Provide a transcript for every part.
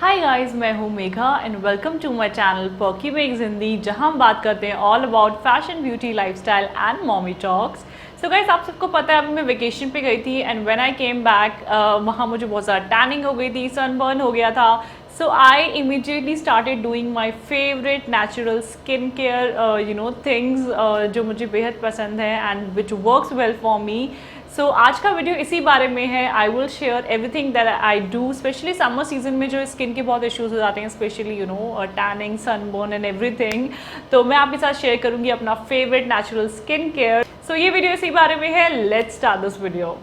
हाय guys, मैं हूँ Megha and welcome to my channel Perkymegs Hindi, जहाँ हम बात करते हैं all about fashion, beauty, lifestyle and mommy talks. So guys, आप सबको पता है अभी मैं वेकेशन पे गई थी and when I came back वहाँ मुझे बहुत ज़्यादा टैनिंग हो गई थी, सनबर्न हो गया था। So I immediately started doing my favourite natural skin care things जो मुझे बेहद पसंद है and which works well for me. So आज का वीडियो इसी बारे में है। I will share everything that I do, specially summer season में जो स्किन के बहुत इश्यूज हो जाते हैं, specially tanning, sunburn and everything. तो मैं आपके साथ शेयर करूंगी अपना फेवरेट नेचुरल स्किन केयर। सो ये वीडियो इसी बारे में है। Let's start this video.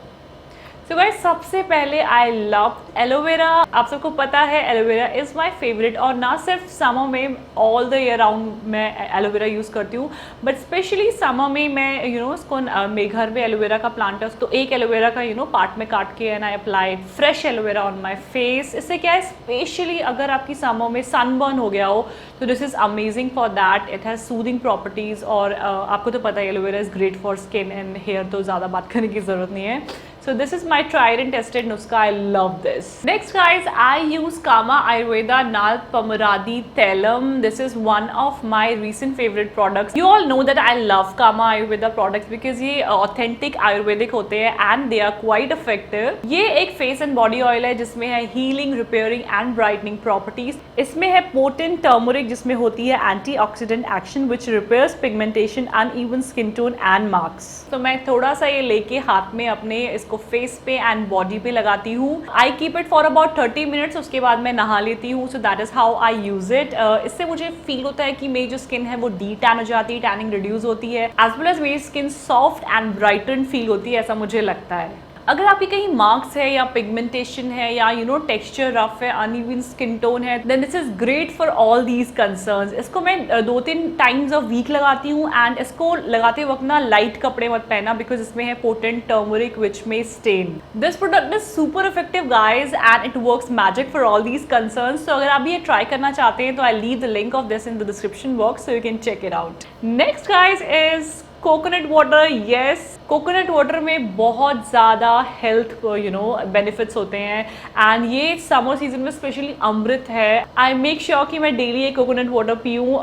So guys, सबसे पहले आई लव एलोवेरा। आप सबको पता है एलोवेरा इज़ माय फेवरेट, और ना सिर्फ समर में, ऑल द ईयर राउंड मैं एलोवेरा यूज़ करती हूँ, बट स्पेशली समर में मैं उसको मेरे घर में एलोवेरा का प्लांट है, तो एक एलोवेरा का पार्ट में काट के and I apply fresh aloe vera on my face. इससे क्या है, स्पेशली अगर आपकी समर में सनबर्न हो गया हो तो this is amazing for that. It has soothing properties, और आपको तो पता है aloe vera is great for skin and hair, तो ज़्यादा बात करने की ज़रूरत नहीं है। So this is my tried and tested nuska. I love this. Next guys, I use Kama Ayurveda Nalpamaradi Thailam. This is one of my recent favorite products. You all know that I love Kama Ayurveda products because ये authentic Ayurvedic होते हैं and they are quite effective. ये एक face and body oil है जिसमें है healing, repairing and brightening properties. इसमें है potent turmeric जिसमें होती है antioxidant action which repairs pigmentation, uneven skin tone and marks. तो मैं थोड़ा सा ये लेके हाथ में अपने को फेस पे एंड बॉडी पे लगाती हूँ। I keep it for about 30 minutes, उसके बाद मैं नहा लेती हूँ। So that is how I use it. इससे मुझे फील होता है कि मेरी जो स्किन है वो डी टैन हो जाती है, टैनिंग रिड्यूस होती है, एज वेल एज मेरी skin soft and brighten feel होती है, ऐसा मुझे लगता है। अगर आपकी कहीं मार्क्स है या पिगमेंटेशन है या टेक्सचर रफ है, अनइवन स्किन टोन है, then this is great for all these concerns. इसको मैं 2-3 टाइम्स अ वीक लगाती हूँ एंड इसको लगाते वक्त ना लाइट कपड़े मत पहना बिकॉज इसमें है पोटेंट टर्मरिक विच में stain. This product is super effective guys and it works magic for all these concerns. तो अगर आप ये ट्राई करना चाहते हैं तो I leave the link of this in the description box so you can check it out. Next guys is coconut water. Yes, coconut water में बहुत ज़्यादा हेल्थ बेनिफिट्स होते हैं एंड ये समर सीजन में स्पेशली अमृत है। आई मेक श्योर कि मैं डेली एक कोकोनट वाटर पीऊँ।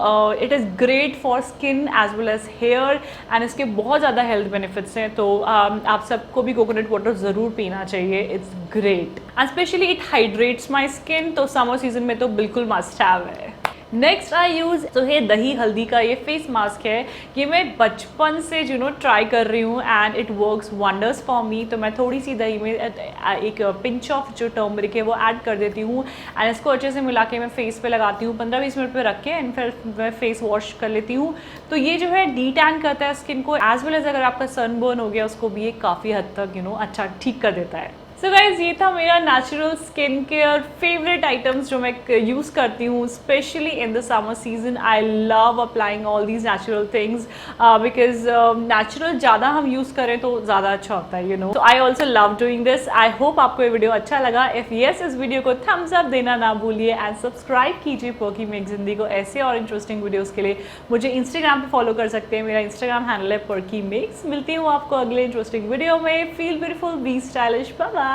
It is great for skin as well as hair and इसके बहुत ज़्यादा हेल्थ बेनिफिट्स हैं। तो आप सबको भी कोकोनट वाटर ज़रूर पीना चाहिए। It's great and specially it hydrates my skin, तो समर सीजन में तो बिल्कुल मस्ट हैव है। नेक्स्ट आई यूज़ तो है दही हल्दी का ये फेस मास्क है। ये मैं बचपन से ट्राई कर रही हूँ and it works wonders for me. तो मैं थोड़ी सी दही में एक पिंच ऑफ जो टर्मरिक है वो ऐड कर देती हूँ एंड इसको अच्छे से मिला के मैं फेस पे लगाती हूँ 15-20 मिनट पे रख के एंड फिर मैं फेस वॉश कर लेती हूँ। तो ये जो है डी टैन करता है स्किन को, एज वेल एज अगर आपका सनबर्न हो गया उसको भी ये काफ़ी हद तक अच्छा ठीक कर देता है। सो गाइज, ये था मेरा natural skin care favourite items जो मैं यूज़ करती हूँ specially in the summer season. I love applying all these natural things because natural ज़्यादा हम यूज़ करें तो ज़्यादा अच्छा होता है so I also love doing this. I hope आपको ये वीडियो अच्छा लगा। इफ़ येस, इस वीडियो को थम्स अप देना ना भूलिए एंड सब्सक्राइब कीजिए पर्कीमेग्स हिंदी को। ऐसे और इंटरेस्टिंग वीडियोज़ के लिए मुझे इंस्टाग्राम पर फॉलो कर सकते हैं। मेरा इंस्टाग्राम हैंडल है पर्कीमेग्स। मिलती हूँ आपको अगले इंटरेस्टिंग वीडियो में। Feel beautiful, be stylish, bye bye.